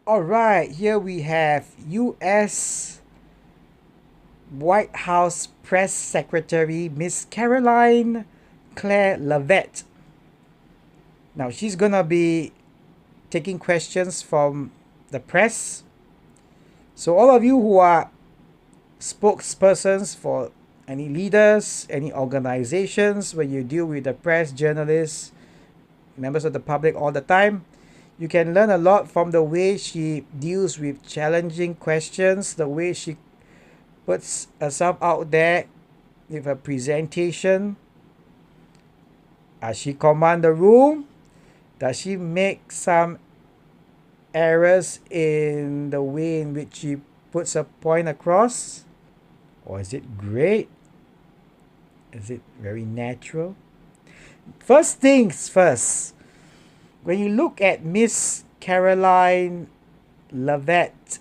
All right, here we have U.S. White House Press Secretary Miss Caroline Claire Leavitt. Now she's gonna be taking questions from the press. So all of you who are spokespersons for any leaders, any organizations, when you deal with the press, journalists, members of the public all the time, you can learn a lot from the way she deals with challenging questions, the way she puts herself out there with a presentation. Does she command the room? Does she make some errors in the way in which she puts a point across? Or is it great? Is it very natural? First things first, when you look at Miss Caroline Leavitt,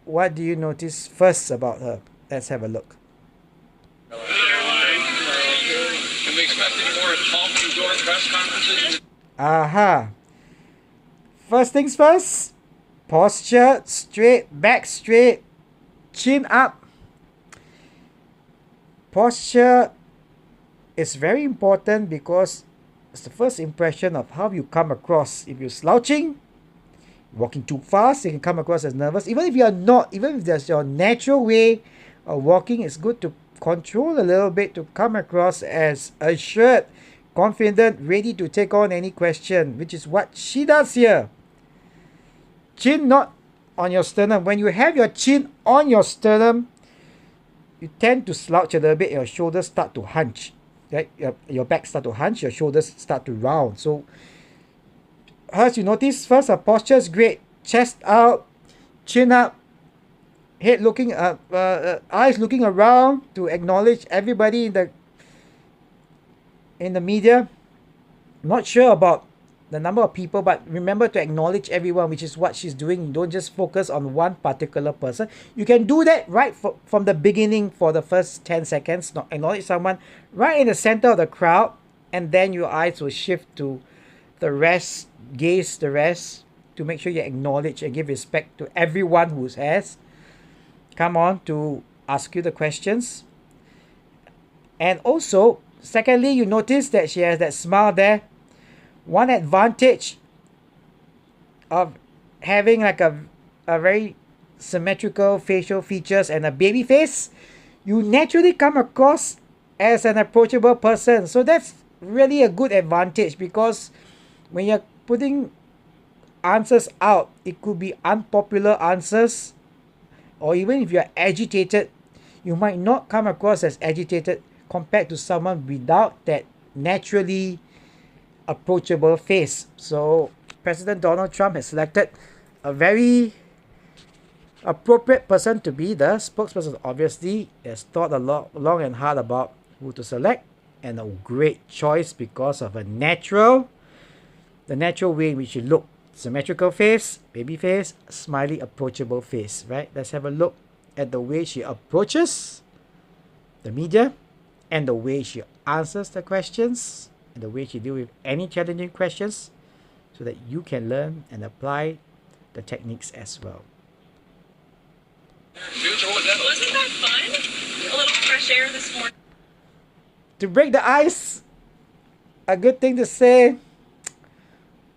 what do you notice first about her? Let's have a look. Can we expect any more talking door press conferences? Aha. First things first, posture straight, back straight, chin up. Posture is very important because it's the first impression of how you come across. If you're slouching, walking too fast, you can come across as nervous. Even if you're not, even if there's your natural way of walking, it's good to control a little bit to come across as assured, confident, ready to take on any question, which is what she does here. Chin not on your sternum. When you have your chin on your sternum, you tend to slouch a little bit, your shoulders start to hunch. Right? Your back start to hunch, your shoulders start to round. So as you notice, first her posture is great. Chest out, chin up, head looking up, eyes looking around to acknowledge everybody in the media. Not sure about the number of people, but remember to acknowledge everyone, which is what she's doing. You don't just focus on one particular person. You can do that right from the beginning for the first 10 seconds. Not acknowledge someone right in the center of the crowd, and then your eyes will shift to the rest, gaze the rest, to make sure you acknowledge and give respect to everyone who has come on to ask you the questions. And also, secondly, you notice that she has that smile there. One advantage of having like a very symmetrical facial features and a baby face, you naturally come across as an approachable person. So that's really a good advantage, because when you're putting answers out, it could be unpopular answers, or even if you're agitated, you might not come across as agitated compared to someone without that naturally approachable face. So President Donald Trump has selected a very appropriate person to be the spokesperson. Obviously, has thought a lot long and hard about who to select, and a great choice because of the natural way in which you look. Symmetrical face, baby face, smiley, approachable face, right? Let's have a look at the way she approaches the media, and the way she answers the questions, and the way she deals with any challenging questions, so that you can learn and apply the techniques as well. Wasn't that fun? A little fresh air this morning. To break the ice, a good thing to say,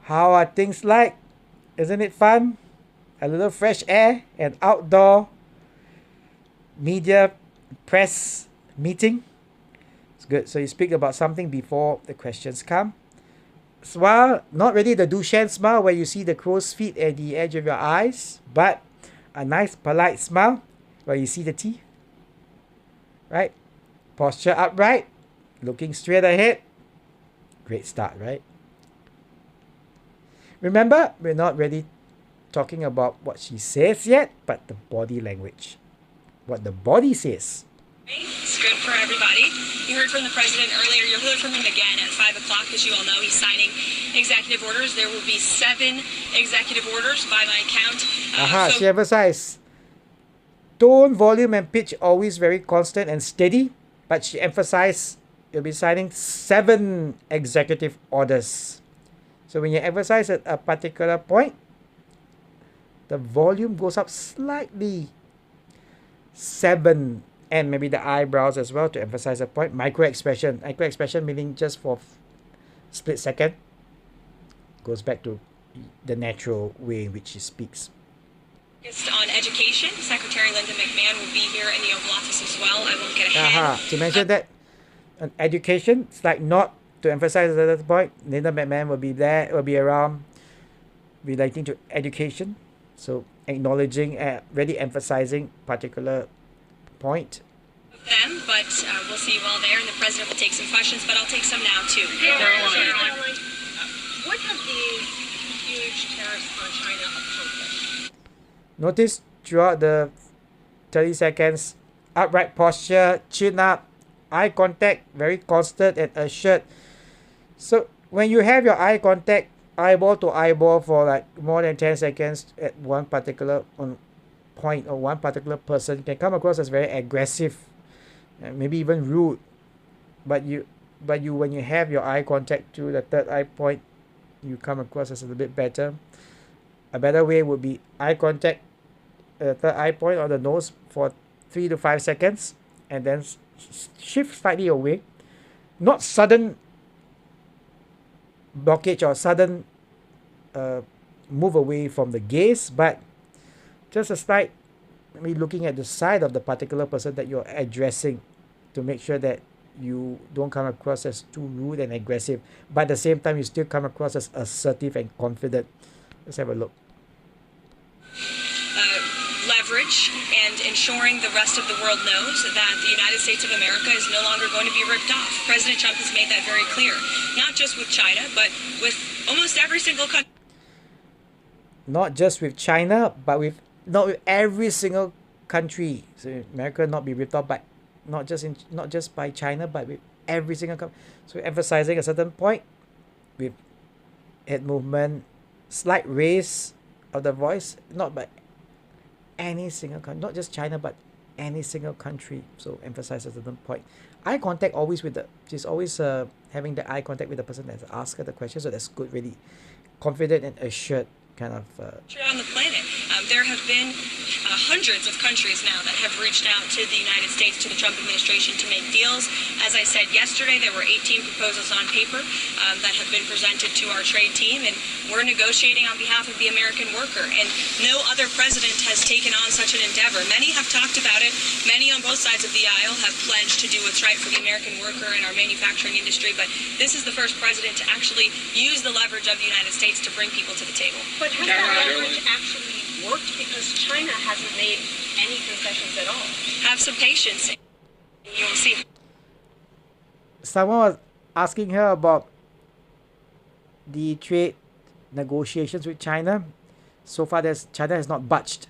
how are things like? Isn't it fun? A little fresh air, an outdoor media press meeting. It's good. So you speak about something before the questions come. Smile, not really the Duchenne smile where you see the crow's feet at the edge of your eyes, but a nice polite smile where you see the teeth. Right? Posture upright, looking straight ahead. Great start, right? Remember, we're not really talking about what she says yet, but the body language. What the body says. It's good for everybody. You heard from the president earlier. You'll hear from him again at 5 o'clock. As you all know, he's signing executive orders. There will be 7 executive orders by my count. She emphasized tone, volume, and pitch always very constant and steady. But she emphasized you'll be signing 7 executive orders. So when you emphasize at a particular point, the volume goes up slightly. 7, and maybe the eyebrows as well to emphasize a point. Microexpression meaning just for split second, goes back to the natural way in which she speaks. On education, Secretary Linda McMahon will be here in the Oval Office as well. I won't get ahead. To mention that on education, it's like not to emphasize the other point. Linda McMahon will be there, will be around, relating to education. So acknowledging, really emphasizing particular point. Them, but we'll see you all there, and the president will take some questions, but I'll take some now too. Caroline, what have the huge tariffs on China accomplished? Notice throughout the 30 seconds, upright posture, chin up, eye contact, very constant and assured. So when you have your eye contact, eyeball to eyeball for like more than 10 seconds at one particular point or one particular person, can come across as very aggressive, maybe even rude. But you when you have your eye contact to the third eye point, you come across as a little bit better. A better way would be eye contact, third eye point on the nose for 3 to 5 seconds, and then shift slightly away. Not sudden blockage or sudden move away from the gaze, but just a slight, maybe looking at the side of the particular person that you're addressing to make sure that you don't come across as too rude and aggressive, but at the same time you still come across as assertive and confident. Let's have a look. Leverage and ensuring the rest of the world knows that the United States of America is no longer going to be ripped off. President Trump has made that very clear, not just with China, but with almost every single country. Not just with China, but with every single country. So America not be ripped off, but not just by China, but with every single country. So emphasizing a certain point with head movement, slight raise of the voice, not by any single country, not just China, but any single country. So emphasize a certain point. Eye contact always she's always having the eye contact with the person that's asked her the question. So that's good, really confident and assured kind of. On the planet, there have been hundreds of countries now that have reached out to the United States, to the Trump administration, to make deals. As I said yesterday, there were 18 proposals on paper that have been presented to our trade team, and we're negotiating on behalf of the American worker. And no other president has taken on such an endeavor. Many have talked about it. Many on both sides of the aisle have pledged to do what's right for the American worker and our manufacturing industry. But this is the first president to actually use the leverage of the United States to bring people to the table. But has that leverage actually worked? Because China hasn't made any concessions at all. Have some patience. You will see. Someone was asking her about the trade negotiations with China. So far, China has not budged.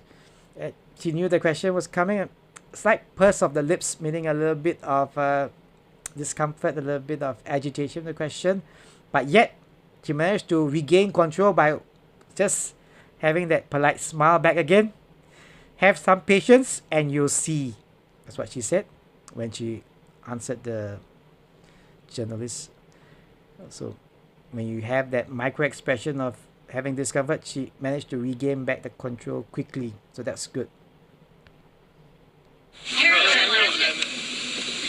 She knew the question was coming. A slight purse of the lips, meaning a little bit of discomfort, a little bit of agitation, the question. But yet, she managed to regain control by just having that polite smile back again. Have some patience and you'll see. That's what she said when she answered the journalist. So when you have that micro expression of having discomfort, she managed to regain back the control quickly. So that's good. We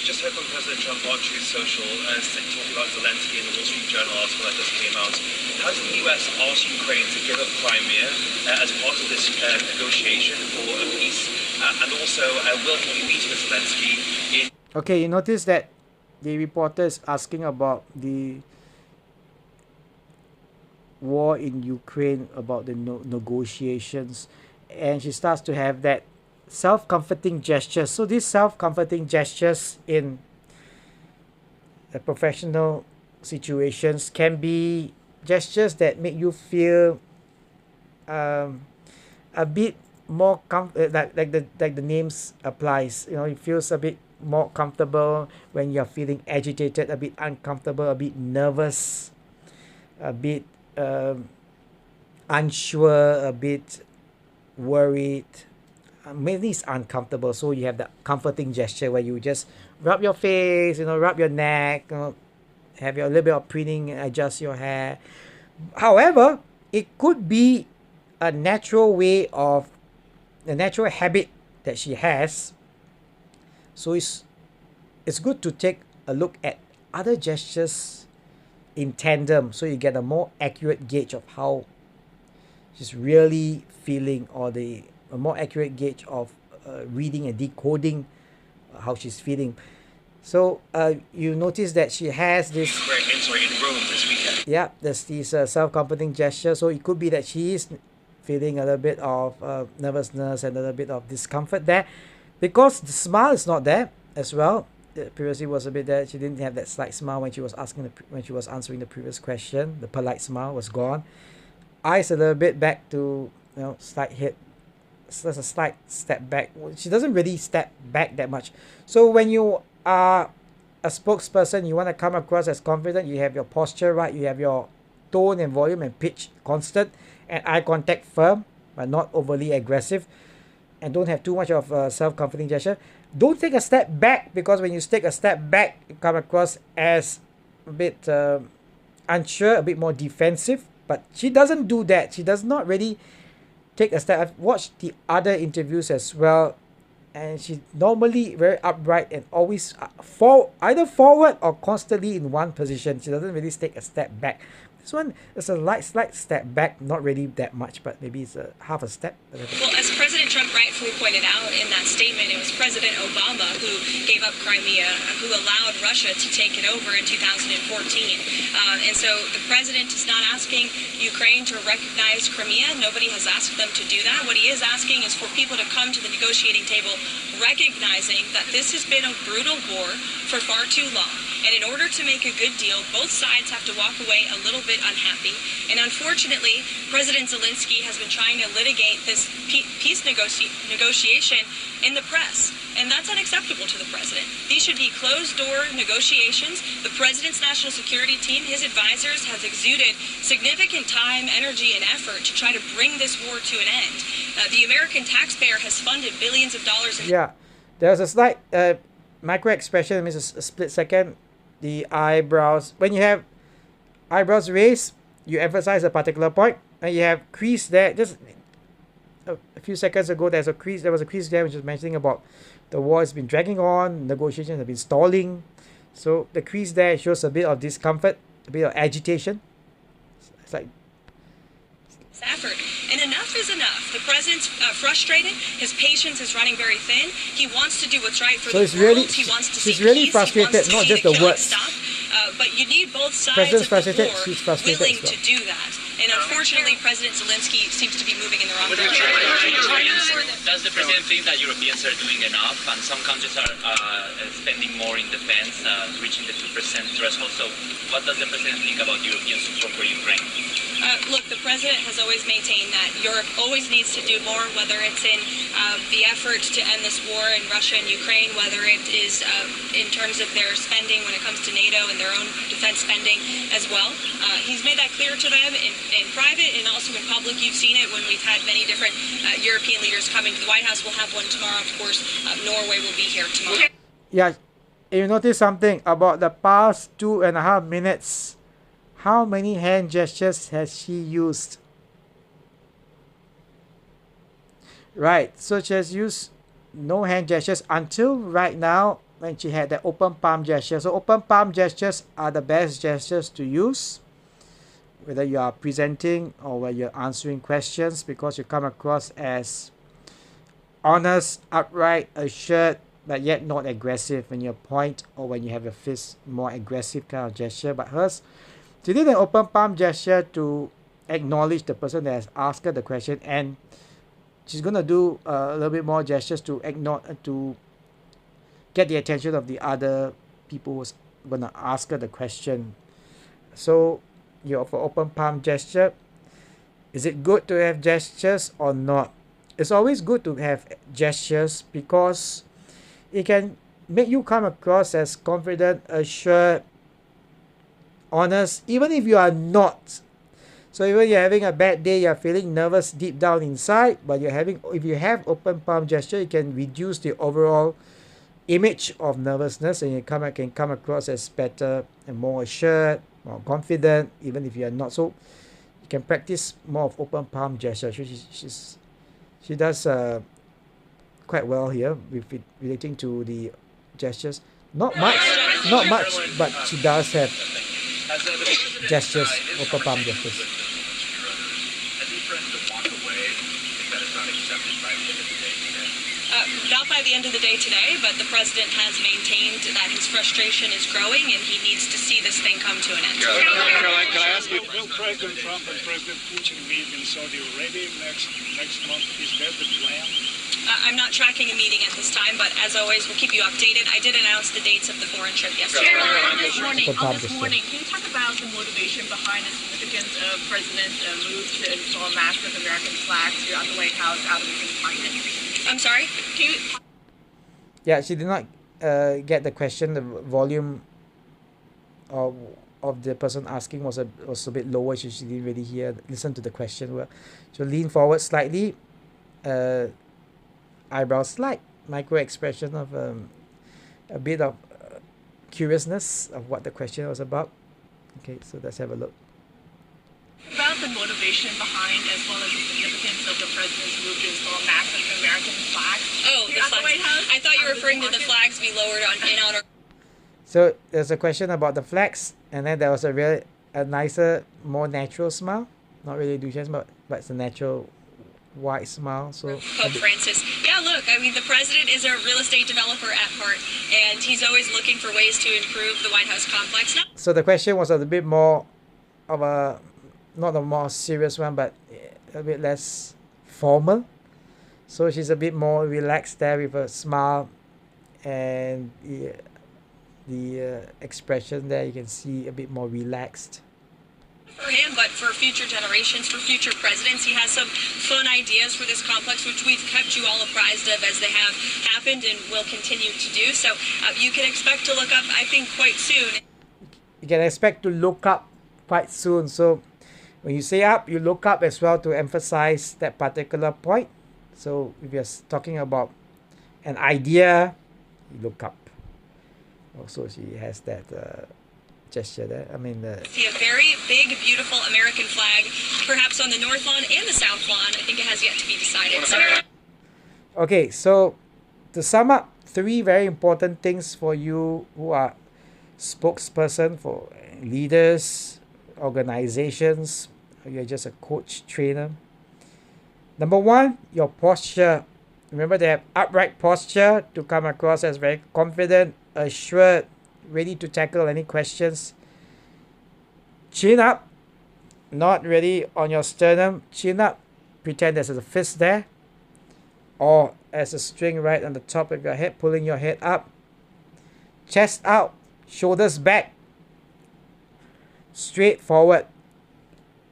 just heard from President Trump on Truth Social talking about Zelensky in the Wall Street Journal article that just came out. Has the US asked Ukraine to give up Crimea as part of this negotiation for a peace? And also, will he be meeting with Zelensky in... Okay, you notice that the reporter is asking about the war in Ukraine, about the negotiations, and she starts to have that self-comforting gestures. So these self-comforting gestures in the professional situations can be gestures that make you feel a bit more like the names applies. You know, it feels a bit more comfortable when you're feeling agitated, a bit uncomfortable, a bit nervous, a bit unsure, a bit worried. Mainly it's uncomfortable, so you have the comforting gesture where you just rub your face, rub your neck, have a little bit of preening, adjust your hair. However, it could be a natural way of a natural habit that she has. So it's good to take a look at other gestures in tandem so you get a more accurate gauge of how she's really feeling, or a more accurate gauge of reading and decoding how she's feeling. So you notice that she has this in Rome this weekend. yeah, there's this self-comforting gesture. So it could be that she is feeling a little bit of nervousness and a little bit of discomfort there, because the smile is not there as well. Previously was a bit there. She didn't have that slight smile when she was answering the previous question. The polite smile was gone. Eyes a little bit back to, slight hit. So there's a slight step back. She doesn't really step back that much. So when you are a spokesperson, you want to come across as confident. You have your posture right. You have your tone and volume and pitch constant, and eye contact firm but not overly aggressive, and don't have too much of a self-comforting gesture. Don't take a step back, because when you take a step back, you come across as a bit unsure, a bit more defensive. But she doesn't do that. She does not really take a step. I've watched the other interviews as well, and she's normally very upright and always either forward or constantly in one position. She doesn't really take a step back. This one is a slight step back, not really that much, but maybe it's a half a step. Well, as President Trump rightfully pointed out in that statement, it was President Obama who gave up Crimea, who allowed Russia to take it over in 2014. And so the president is not asking Ukraine to recognize Crimea. Nobody has asked them to do that. What he is asking is for people to come to the negotiating table recognizing that this has been a brutal war for far too long. And in order to make a good deal, both sides have to walk away a little bit unhappy. And unfortunately, President Zelensky has been trying to litigate this peace negotiation in the press. And that's unacceptable to the president. These should be closed-door negotiations. The president's national security team, his advisors, have exuded significant time, energy, and effort to try to bring this war to an end. The American taxpayer has funded billions of dollars. Yeah, there's a slight microexpression, means a split second. The eyebrows, when you have eyebrows raised, you emphasize a particular point, and you have crease there. Just a few seconds ago, there was a crease there, which was mentioning about the war has been dragging on, negotiations have been stalling. So the crease there shows a bit of discomfort, a bit of agitation. It's like effort. And enough is enough. The president's frustrated. His patience is running very thin. He wants to do what's right for the world. He wants to see she's really peace. frustrated, He wants to not see just the the killing words. stop. But you need both sides President's of the frustrated, war she's frustrated willing as well. to do that. And unfortunately, President Zelensky seems to be moving in the wrong Does direction. the president think that Europeans are doing enough, and some countries are spending more in defense, reaching the 2% threshold? So what does the president think about European support for Ukraine? Look, the president has always maintained that Europe always needs to do more, whether it's in the effort to end this war in Russia and Ukraine, whether it is in terms of their spending when it comes to NATO and their own defense spending as well. He's made that clear to them in private and also in public. You've seen it when we've had many different European leaders coming to the White House. We'll have one tomorrow, of course. Norway will be here tomorrow. Yeah, you notice something about the past 2.5 minutes. How many hand gestures has she used? Right, so she has used no hand gestures until right now when she had the open palm gesture. So open palm gestures are the best gestures to use, whether you are presenting or when you're answering questions, because you come across as honest, upright, assured, but yet not aggressive when you point or when you have your fist, more aggressive kind of gesture. But hers, she did an open palm gesture to acknowledge the person that has asked her the question, and she's going to do a little bit more gestures to get the attention of the other people who's going to ask her the question. So you offer open palm gesture. Is it good to have gestures or not? It's always good to have gestures because it can make you come across as confident, assured, honest, even if you are not. So even you're having a bad day, you're feeling nervous deep down inside, but if you have open palm gesture, it can reduce the overall image of nervousness, and you can come across as better and more assured, more confident, even if you are not. So You can practice more of open palm gesture. She does quite well here with it relating to the gestures. Not much, but she does have gestures, open palm gestures. Has he threatened to walk away if that is not accepted by the end of the day today? Not by the end of the day today, but the president has maintained that his frustration is growing and he needs to see this thing come to an end. Caroline, can I ask you? Will President Trump and President Putin meet in Saudi Arabia next month? Is that the plan? I'm not tracking a meeting at this time, but as always, we'll keep you updated. I did announce the dates of the foreign trip yesterday. On this morning, Good can you talk about the motivation behind the significant President's move to install massive American flags throughout the White House out of confinement? I'm sorry? Can you Yeah, she did not get the question. The volume of the person asking was a bit lower. She didn't really listen to the question well. So lean forward slightly. Eyebrow slight micro expression of a bit of curiousness of what the question was about. Okay, so let's have a look. about the motivation behind as well as the significance of the president's move to install massive American flags? Oh, the throughout the White flags. House? I thought you were referring to the flags be lowered in honor. So there's a question about the flags, and then there was a nicer, more natural smile. Not really Duchenne's, but it's a natural wide smile. So Pope Francis. Yeah, look, I mean, the president is a real estate developer at heart, and he's always looking for ways to improve the White House complex. So the question was a bit more of a, not a more serious one, but a bit less formal. So she's a bit more relaxed there with a smile, and the expression there you can see a bit more relaxed. For him, but for future generations, for future presidents, he has some fun ideas for this complex, which we've kept you all apprised of as they have happened and will continue to do. So you can expect to look up, I think, quite soon. You can expect to look up quite soon. So when you say up, you look up as well to emphasize that particular point. So if you're talking about an idea, you look up. Also, she has that gesture there. I mean, See a very big, beautiful American flag, perhaps on the north lawn and the south lawn. I think it has yet to be decided. So, okay, so to sum up, 3 very important things for you who are spokesperson for leaders, organizations, or you're just a coach, trainer. Number 1, your posture. Remember to have upright posture to come across as very confident, assured, ready to tackle any questions. Chin up, not really on your sternum. Chin up, pretend there's a fist there, or as a string right on the top of your head, pulling your head up. Chest out, shoulders back, straight forward.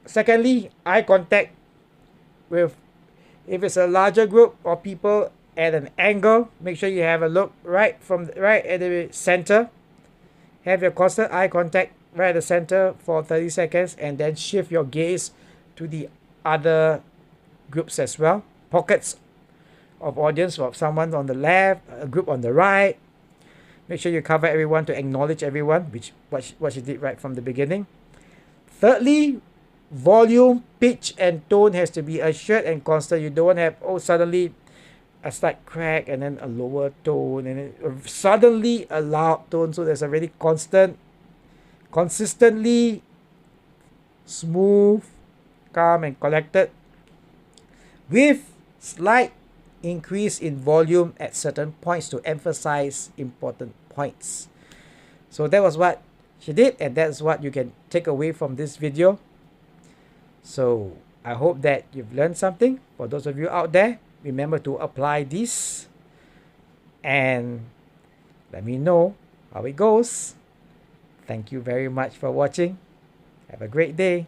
Secondly, eye contact with, if it's a larger group or people at an angle, make sure you have a look right at the center. Have your constant eye contact right at the center for 30 seconds, and then shift your gaze to the other groups as well. Pockets of audience, of someone on the left, a group on the right. Make sure you cover everyone to acknowledge everyone, which what you did right from the beginning. Thirdly, volume, pitch, and tone has to be assured and constant. You don't have, suddenly a slight crack and then a lower tone and then suddenly a loud tone. So there's a very consistently smooth, calm, and collected, with slight increase in volume at certain points to emphasize important points. So that was what she did, and that's what you can take away from this video. So I hope that you've learned something. For those of you out there, remember to apply this and let me know how it goes. Thank you very much for watching. Have a great day.